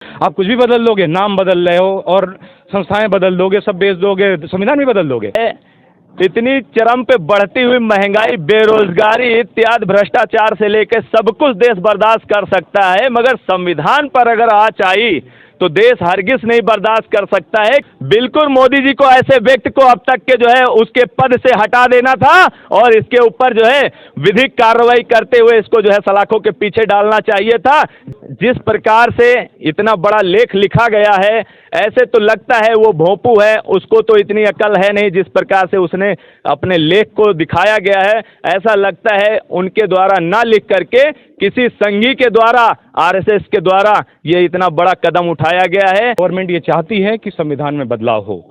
आप कुछ भी बदल दोगे, नाम बदल रहे हो और संस्थाएं बदल दोगे, सब बेच दोगे, संविधान भी बदल दोगे। इतनी चरम पे बढ़ती हुई महंगाई, बेरोजगारी इत्यादि भ्रष्टाचार से लेकर सब कुछ देश बर्दाश्त कर सकता है, मगर संविधान पर अगर आँच आई तो देश हरगिज नहीं बर्दाश्त कर सकता है। बिल्कुल मोदी जी को ऐसे व्यक्ति को अब तक के जो है उसके पद से हटा देना था और इसके ऊपर जो है विधिक कार्रवाई करते हुए इसको जो है सलाखों के पीछे डालना चाहिए था। जिस प्रकार से इतना बड़ा लेख लिखा गया है, ऐसे तो लगता है वो भोंपू है, उसको तो इतनी अकल है नहीं। जिस प्रकार से उसने अपने लेख को दिखाया गया है, ऐसा लगता है उनके द्वारा ना लिख करके किसी संघी के द्वारा, आरएसएस के द्वारा ये इतना बड़ा कदम उठाया गया है। गवर्नमेंट ये चाहती है कि संविधान में बदलाव हो,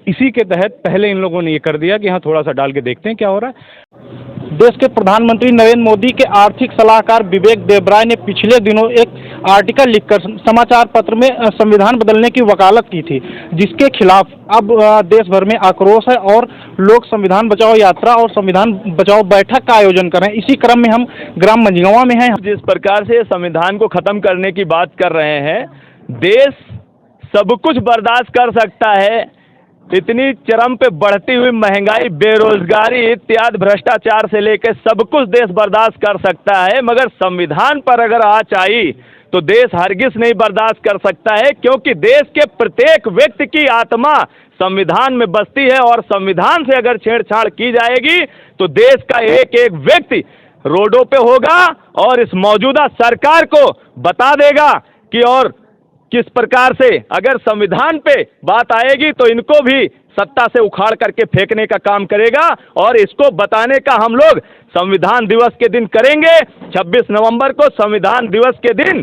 इसी के तहत पहले इन लोगों ने ये कर दिया कि हाँ थोड़ा सा डाल के देखते हैं क्या हो रहा है। देश के प्रधानमंत्री नरेंद्र मोदी के आर्थिक सलाहकार विवेक देबराय ने पिछले दिनों एक आर्टिकल लिखकर समाचार पत्र में संविधान बदलने की वकालत की थी, जिसके खिलाफ अब देश भर में आक्रोश है और लोग संविधान बचाओ यात्रा और संविधान बचाओ बैठक का आयोजन कर रहे हैं। इसी क्रम में हम ग्राम मंझगांव में हैं। जिस प्रकार से संविधान को खत्म करने की बात कर रहे हैं, देश सब कुछ बर्दाश्त कर सकता है। इतनी चरम पे बढ़ती हुई महंगाई, बेरोजगारी इत्यादि भ्रष्टाचार से लेकर सब कुछ देश बर्दाश्त कर सकता है, मगर संविधान पर अगर आँच आई तो देश हरगिज नहीं बर्दाश्त कर सकता है, क्योंकि देश के प्रत्येक व्यक्ति की आत्मा संविधान में बसती है और संविधान से अगर छेड़छाड़ की जाएगी तो देश का एक एक व्यक्ति रोडों पे होगा और इस मौजूदा सरकार को बता देगा कि और किस प्रकार से अगर संविधान पे बात आएगी तो इनको भी सत्ता से उखाड़ करके फेंकने का काम करेगा। और इसको बताने का हम लोग संविधान दिवस के दिन करेंगे। 26 नवंबर को संविधान दिवस के दिन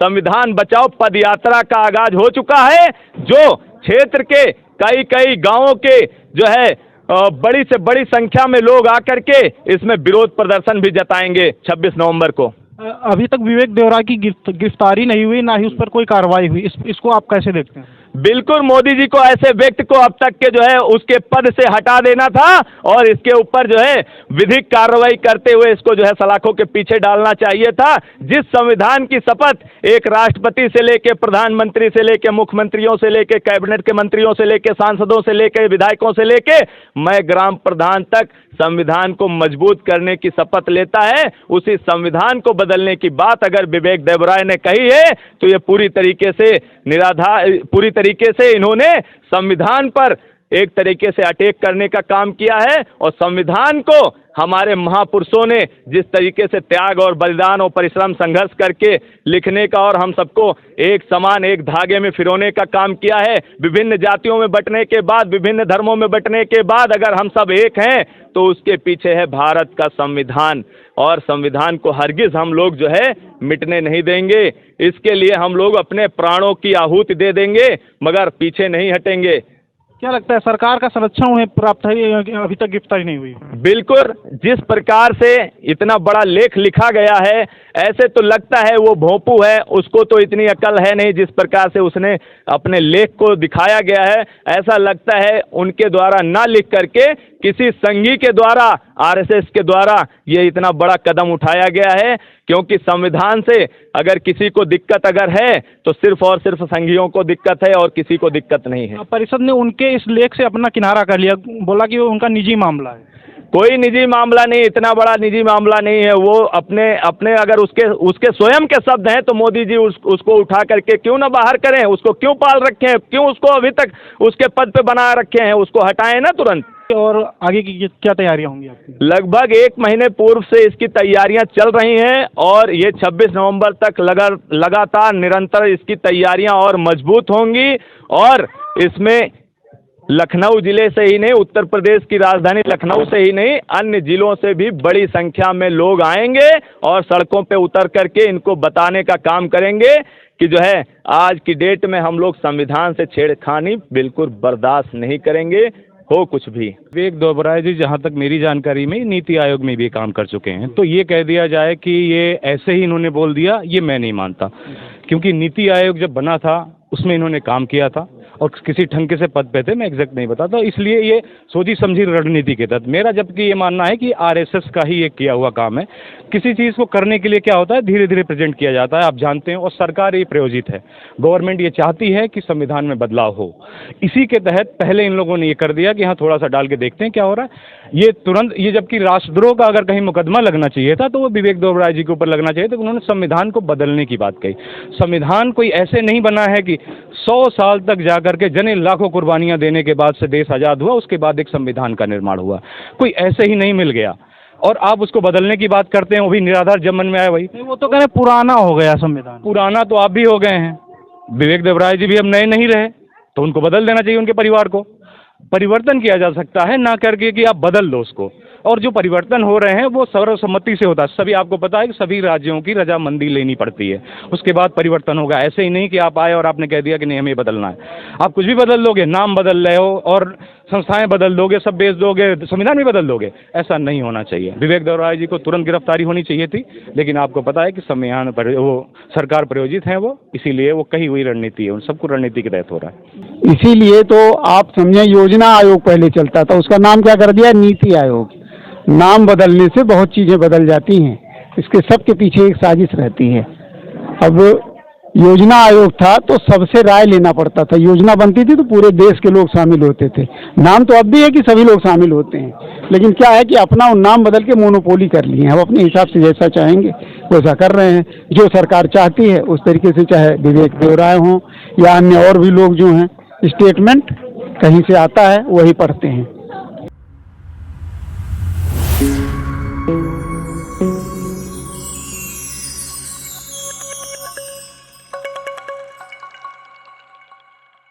संविधान बचाओ पद यात्रा का आगाज हो चुका है, जो क्षेत्र के कई कई गांवों के जो है बड़ी से बड़ी संख्या में लोग आकर के इसमें विरोध प्रदर्शन भी जताएंगे 26 नवंबर को। अभी तक विवेक देवराय की गिरफ्तारी नहीं हुई, ना ही उस पर कोई कार्रवाई हुई, इसको आप कैसे देखते हैं? बिल्कुल मोदी जी को ऐसे व्यक्ति को अब तक के जो है उसके पद से हटा देना था और इसके ऊपर जो है विधिक कार्रवाई करते हुए इसको जो है सलाखों के पीछे डालना चाहिए था। जिस संविधान की शपथ एक राष्ट्रपति से लेके, प्रधानमंत्री से लेके, मुख्यमंत्रियों से लेके, कैबिनेट के मंत्रियों से लेके, सांसदों से लेके, विधायकों से लेके मैं ग्राम प्रधान तक संविधान को मजबूत करने की शपथ लेता है, उसी संविधान को बदलने की बात अगर विवेक देबराय ने कही है तो ये पूरी तरीके से निराधार, पूरी तरीके से इन्होंने संविधान पर एक तरीके से अटैक करने का काम किया है। और संविधान को हमारे महापुरुषों ने जिस तरीके से त्याग और बलिदान और परिश्रम संघर्ष करके लिखने का और हम सबको एक समान एक धागे में फिरोने का काम किया है, विभिन्न जातियों में बंटने के बाद, विभिन्न धर्मों में बंटने के बाद अगर हम सब एक हैं तो उसके पीछे है भारत का संविधान। और संविधान को हरगिज हम लोग जो है मिटने नहीं देंगे। इसके लिए हम लोग अपने प्राणों की आहुति दे देंगे, मगर पीछे नहीं हटेंगे। क्या लगता है सरकार का संरक्षण उन्हें प्राप्त है, अभी तक गिरफ्तारी नहीं हुई? बिल्कुल, जिस प्रकार से इतना बड़ा लेख लिखा गया है, ऐसे तो लगता है वो भोंपू है, उसको तो इतनी अकल है नहीं। जिस प्रकार से उसने अपने लेख को दिखाया गया है, ऐसा लगता है उनके द्वारा ना लिख करके किसी संघी के द्वारा, आरएसएस के द्वारा ये इतना बड़ा कदम उठाया गया है। क्योंकि संविधान से अगर किसी को दिक्कत अगर है तो सिर्फ और सिर्फ संघियों को दिक्कत है और किसी को दिक्कत नहीं है। परिषद ने उनके इस लेख से अपना किनारा कर लिया, बोला कि वो उनका निजी मामला है। कोई निजी मामला नहीं, इतना बड़ा निजी मामला नहीं है। वो अपने अगर उसके स्वयं के शब्द हैं तो मोदी जी उसको उठा करके क्यों ना बाहर करें, उसको क्यों पाल रखे हैं, क्यों उसको अभी तक उसके पद पे बना रखे हैं, उसको हटाएं ना तुरंत। और आगे की क्या तैयारियां होंगी आपकी? लगभग 1 महीने पूर्व से इसकी तैयारियां चल रही हैं और ये 26 नवंबर तक लगातार निरंतर इसकी तैयारियां और मजबूत होंगी। और इसमें लखनऊ जिले से ही नहीं, उत्तर प्रदेश की राजधानी लखनऊ से ही नहीं, अन्य जिलों से भी बड़ी संख्या में लोग आएंगे और सड़कों पे उतर करके इनको बताने का काम करेंगे कि जो है आज की डेट में हम लोग संविधान से छेड़खानी बिल्कुल बर्दाश्त नहीं करेंगे, हो कुछ भी। विवेक देबराय जी जहाँ तक मेरी जानकारी में नीति आयोग में भी काम कर चुके हैं, तो ये कह दिया जाए कि ये ऐसे ही इन्होंने बोल दिया, ये मैं नहीं मानता। क्योंकि नीति आयोग जब बना था उसमें इन्होंने काम किया था और किसी ठंके से पद पे थे, मैं एग्जैक्ट नहीं बताता, इसलिए ये सोची समझी रणनीति के तहत मेरा जबकि ये मानना है कि आरएसएस का ही एक किया हुआ काम है। किसी चीज़ को करने के लिए क्या होता है, धीरे धीरे प्रेजेंट किया जाता है, आप जानते हैं, और सरकार ये प्रायोजित है, गवर्नमेंट ये चाहती है कि संविधान में बदलाव हो। इसी के तहत पहले इन लोगों ने ये कर दिया कि हाँ थोड़ा सा डाल के देखते हैं क्या हो रहा है। ये तुरंत, ये जबकि राष्ट्रद्रोह का अगर कहीं मुकदमा लगना चाहिए था तो वो विवेक देवराय जी के ऊपर लगना चाहिए था। उन्होंने संविधान को बदलने की बात कही। संविधान कोई ऐसे नहीं बना है कि 100 साल तक जाकर के जने लाखों कुर्बानियां देने के बाद से देश आज़ाद हुआ, उसके बाद एक संविधान का निर्माण हुआ, कोई ऐसे ही नहीं मिल गया और आप उसको बदलने की बात करते हैं, वो भी निराधार जब मन में आया वही। वो तो कह रहे पुराना हो गया संविधान। पुराना तो आप भी हो गए हैं, विवेक देवराय जी भी अब नए नहीं रहे, तो उनको बदल देना चाहिए। उनके परिवार को परिवर्तन किया जा सकता है, ना करके कि आप बदल दो उसको। और जो परिवर्तन हो रहे हैं वो सर्वसम्मति से होता है। सभी, आपको पता है कि सभी राज्यों की रजामंदी लेनी पड़ती है, उसके बाद परिवर्तन होगा। ऐसे ही नहीं कि आप आए और आपने कह दिया कि नहीं हमें बदलना है। आप कुछ भी बदल दोगे, नाम बदल रहे हो और संस्थाएं बदल दोगे, सब बेच दोगे, संविधान भी बदल दोगे, ऐसा नहीं होना चाहिए। विवेक देवराय जी को तुरंत गिरफ्तारी होनी चाहिए थी, लेकिन आपको पता है कि संविधान पर वो सरकार प्रायोजित है, वो इसीलिए वो कही हुई रणनीति है, उन सबको रणनीति के तहत हो रहा है। इसीलिए तो आप समझे, योजना आयोग पहले चलता था, उसका नाम क्या कर दिया, नीति आयोग। नाम बदलने से बहुत चीजें बदल जाती हैं, इसके सब के पीछे एक साजिश रहती है। अब योजना आयोग था तो सबसे राय लेना पड़ता था, योजना बनती थी तो पूरे देश के लोग शामिल होते थे। नाम तो अब भी है कि सभी लोग शामिल होते हैं, लेकिन क्या है कि अपना नाम बदल के मोनोपोली कर लिए हैं। हम अपने हिसाब से जैसा चाहेंगे वैसा कर रहे हैं, जो सरकार चाहती है उस तरीके से, चाहे विवेक देवराय हों या अन्य और भी लोग जो हैं, स्टेटमेंट कहीं से आता है वही पढ़ते हैं।